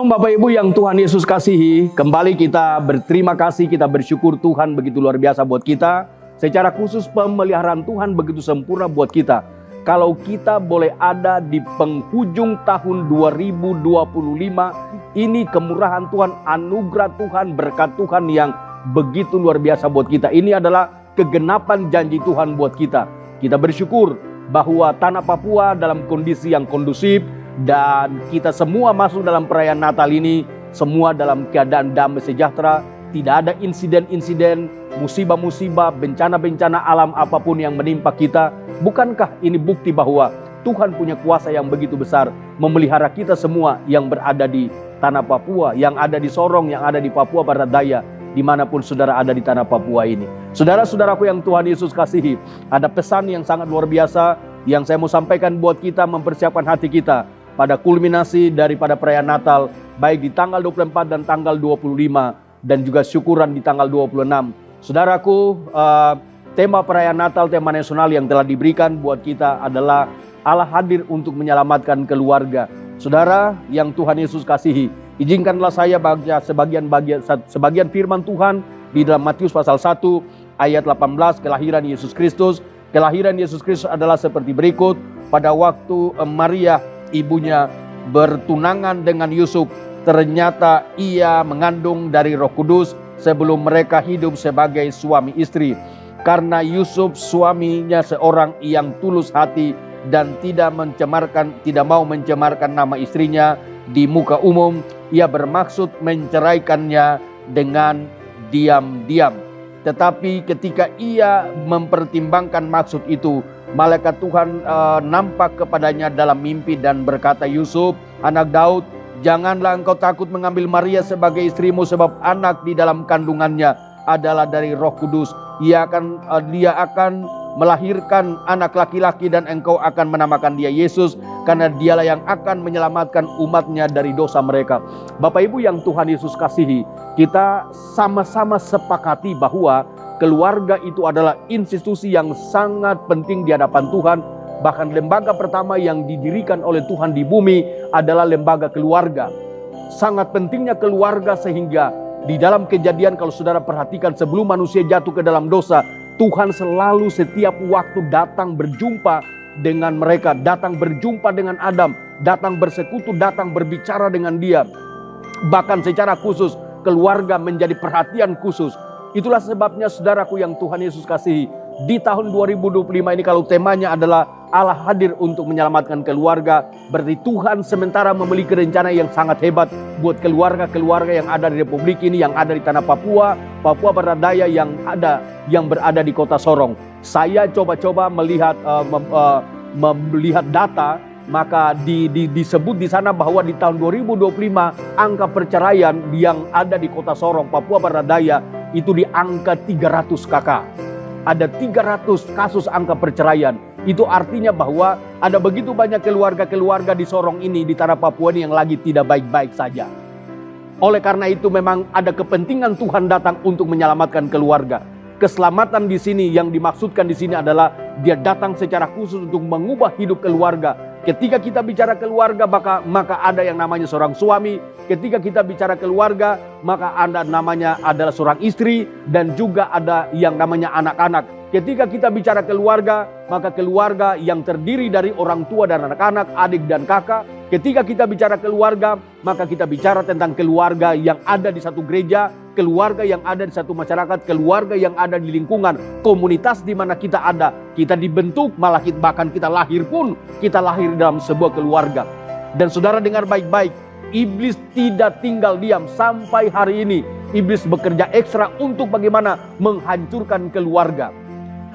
Shalom Bapak Ibu yang Tuhan Yesus kasihi. Kembali kita berterima kasih, kita bersyukur Tuhan begitu luar biasa buat kita. Secara khusus pemeliharaan Tuhan begitu sempurna buat kita. Kalau kita boleh ada di penghujung tahun 2025, ini kemurahan Tuhan, anugerah Tuhan, berkat Tuhan yang begitu luar biasa buat kita. Ini adalah kegenapan janji Tuhan buat kita. Kita bersyukur bahwa tanah Papua dalam kondisi yang kondusif, dan kita semua masuk dalam perayaan Natal ini semua dalam keadaan damai sejahtera. Tidak ada insiden-insiden, musibah-musibah, bencana-bencana alam apapun yang menimpa kita. Bukankah ini bukti bahwa Tuhan punya kuasa yang begitu besar memelihara kita semua yang berada di tanah Papua, yang ada di Sorong, yang ada di Papua Barat Daya, dimanapun saudara ada di tanah Papua ini. Saudara-saudaraku yang Tuhan Yesus kasihi, ada pesan yang sangat luar biasa yang saya mau sampaikan buat kita, mempersiapkan hati kita pada kulminasi daripada perayaan Natal, baik di tanggal 24 dan tanggal 25, dan juga syukuran di tanggal 26. Saudaraku, tema perayaan Natal, tema nasional yang telah diberikan buat kita adalah Allah hadir untuk menyelamatkan keluarga. Saudara yang Tuhan Yesus kasihi, izinkanlah saya baca sebagian firman Tuhan di dalam Matius pasal 1 ayat 18, kelahiran Yesus Kristus. Kelahiran Yesus Kristus adalah seperti berikut. Pada waktu Maria ibunya bertunangan dengan Yusuf, ternyata ia mengandung dari Roh Kudus sebelum mereka hidup sebagai suami istri. Karena Yusuf suaminya seorang yang tulus hati dan tidak mau mencemarkan nama istrinya di muka umum, ia bermaksud menceraikannya dengan diam-diam. Tetapi ketika ia mempertimbangkan maksud itu, malaikat Tuhan nampak kepadanya dalam mimpi dan berkata, "Yusuf, anak Daud, janganlah engkau takut mengambil Maria sebagai istrimu, sebab anak di dalam kandungannya adalah dari Roh Kudus. Dia akan melahirkan anak laki-laki dan engkau akan menamakan dia Yesus, karena dialah yang akan menyelamatkan umatnya dari dosa mereka." Bapak Ibu yang Tuhan Yesus kasihi, kita sama-sama sepakati bahwa keluarga itu adalah institusi yang sangat penting di hadapan Tuhan. Bahkan lembaga pertama yang didirikan oleh Tuhan di bumi adalah lembaga keluarga. Sangat pentingnya keluarga sehingga di dalam Kejadian, kalau saudara perhatikan, sebelum manusia jatuh ke dalam dosa, Tuhan selalu setiap waktu datang berjumpa dengan mereka, datang berjumpa dengan Adam, datang bersekutu, datang berbicara dengan dia. Bahkan secara khusus keluarga menjadi perhatian khusus. Itulah sebabnya saudaraku yang Tuhan Yesus kasihi, di tahun 2025 ini kalau temanya adalah Allah hadir untuk menyelamatkan keluarga, berarti Tuhan sementara memiliki rencana yang sangat hebat buat keluarga-keluarga yang ada di Republik ini, yang ada di tanah Papua, Papua Barat Daya, yang berada di kota Sorong. Saya coba-coba melihat data, maka disebut di sana bahwa di tahun 2025 angka perceraian yang ada di kota Sorong, Papua Barat Daya itu di angka 300 kakak. Ada 300 kasus angka perceraian. Itu artinya bahwa ada begitu banyak keluarga-keluarga di Sorong ini, di tanah Papua ini yang lagi tidak baik-baik saja. Oleh karena itu memang ada kepentingan Tuhan datang untuk menyelamatkan keluarga. Keselamatan di sini yang dimaksudkan di sini adalah dia datang secara khusus untuk mengubah hidup keluarga. Ketika kita bicara keluarga, maka ada yang namanya seorang suami. Ketika kita bicara keluarga, maka ada namanya adalah seorang istri, dan juga ada yang namanya anak-anak. Ketika kita bicara keluarga, maka keluarga yang terdiri dari orang tua dan anak-anak, adik dan kakak. Ketika kita bicara keluarga, maka kita bicara tentang keluarga yang ada di satu gereja, keluarga yang ada di satu masyarakat, keluarga yang ada di lingkungan, komunitas di mana kita ada. Kita dibentuk, bahkan kita lahir pun, kita lahir dalam sebuah keluarga. Dan saudara dengar baik-baik, iblis tidak tinggal diam sampai hari ini. Iblis bekerja ekstra untuk bagaimana menghancurkan keluarga.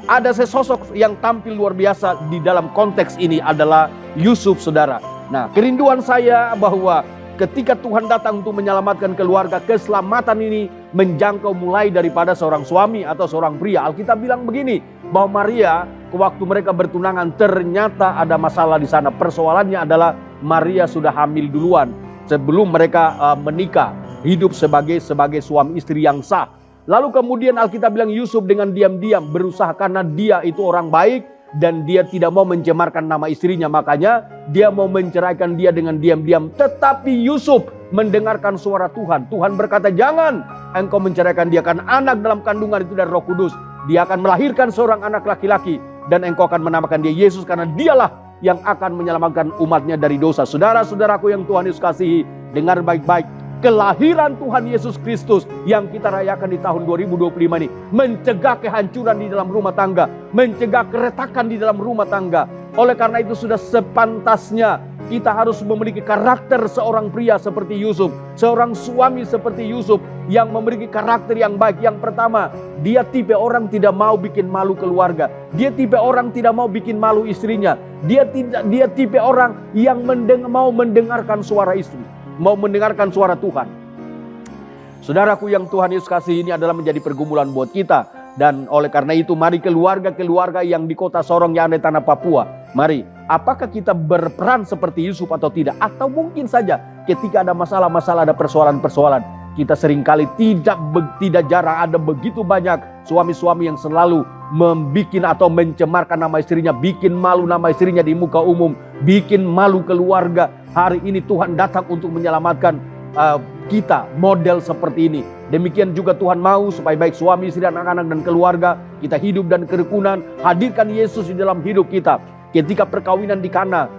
Ada sesosok yang tampil luar biasa di dalam konteks ini adalah Yusuf, saudara. Nah, kerinduan saya bahwa ketika Tuhan datang untuk menyelamatkan keluarga, keselamatan ini menjangkau mulai daripada seorang suami atau seorang pria. Alkitab bilang begini, bahwa Maria waktu mereka bertunangan ternyata ada masalah di sana. Persoalannya adalah Maria sudah hamil duluan sebelum mereka menikah, hidup sebagai suami istri yang sah. Lalu kemudian Alkitab bilang Yusuf dengan diam-diam berusaha, karena dia itu orang baik dan dia tidak mau mencemarkan nama istrinya, makanya dia mau menceraikan dia dengan diam-diam. Tetapi Yusuf mendengarkan suara Tuhan. Tuhan berkata, jangan engkau menceraikan dia, karena anak dalam kandungan itu dari Roh Kudus. Dia akan melahirkan seorang anak laki-laki dan engkau akan menamakan dia Yesus, karena dialah yang akan menyelamatkan umatnya dari dosa. Saudara-saudaraku yang Tuhan Yesus kasihi, dengar baik-baik. Kelahiran Tuhan Yesus Kristus yang kita rayakan di tahun 2025 ini mencegah kehancuran di dalam rumah tangga, mencegah keretakan di dalam rumah tangga. Oleh karena itu sudah sepantasnya kita harus memiliki karakter seorang pria seperti Yusuf, seorang suami seperti Yusuf yang memiliki karakter yang baik. Yang pertama, dia tipe orang tidak mau bikin malu keluarga. Dia tipe orang tidak mau bikin malu istrinya. Dia tipe orang yang mau mendengarkan suara istri, mau mendengarkan suara Tuhan. Saudaraku yang Tuhan Yesus kasih, ini adalah menjadi pergumulan buat kita. Dan oleh karena itu mari keluarga-keluarga yang di kota Sorong yang ada di tanah Papua, mari, apakah kita berperan seperti Yusuf atau tidak? Atau mungkin saja ketika ada masalah-masalah, ada persoalan-persoalan, kita seringkali tidak jarang ada begitu banyak suami-suami yang selalu membikin atau mencemarkan nama istrinya, bikin malu nama istrinya di muka umum, bikin malu keluarga. Hari ini Tuhan datang untuk menyelamatkan kita model seperti ini. Demikian juga Tuhan mau supaya baik suami, istri, anak-anak dan keluarga kita hidup dan kerukunan. Hadirkan Yesus di dalam hidup kita. Ketika perkawinan di Kana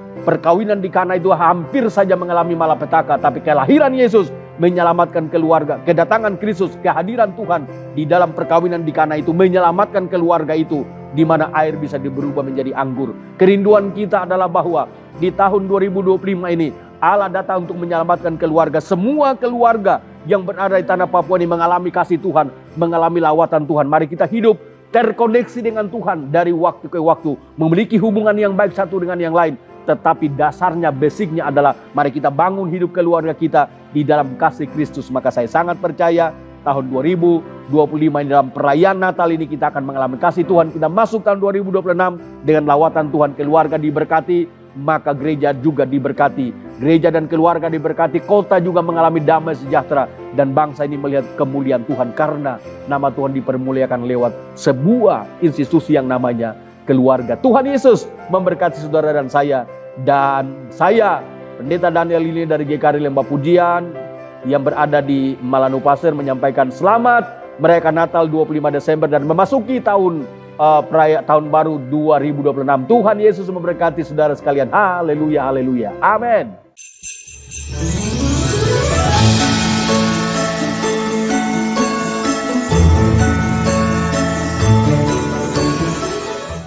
itu hampir saja mengalami malapetaka, tapi kelahiran Yesus menyelamatkan keluarga. Kedatangan Kristus, kehadiran Tuhan di dalam perkawinan di Kana itu menyelamatkan keluarga itu, di mana air bisa berubah menjadi anggur. Kerinduan kita adalah bahwa di tahun 2025 ini Allah datang untuk menyelamatkan keluarga. Semua keluarga yang berada di tanah Papua ini mengalami kasih Tuhan, mengalami lawatan Tuhan. Mari kita hidup terkoneksi dengan Tuhan dari waktu ke waktu, memiliki hubungan yang baik satu dengan yang lain. Tetapi dasarnya, basicnya adalah mari kita bangun hidup keluarga kita di dalam kasih Kristus. Maka saya sangat percaya tahun 2025 ini, dalam perayaan Natal ini kita akan mengalami kasih Tuhan. Kita masuk tahun 2026 dengan lawatan Tuhan, keluarga diberkati, maka gereja juga diberkati. Gereja dan keluarga diberkati, kota juga mengalami damai sejahtera, dan bangsa ini melihat kemuliaan Tuhan karena nama Tuhan dipermuliakan lewat sebuah institusi yang namanya keluarga. Tuhan Yesus memberkati saudara dan saya. Dan saya, Pendeta Daniel ini dari GKR Lembah Pujian yang berada di Malanu Pasir, menyampaikan selamat merayakan Natal 25 Desember dan memasuki tahun baru 2026. Tuhan Yesus memberkati saudara sekalian. Haleluya, haleluya. Amin.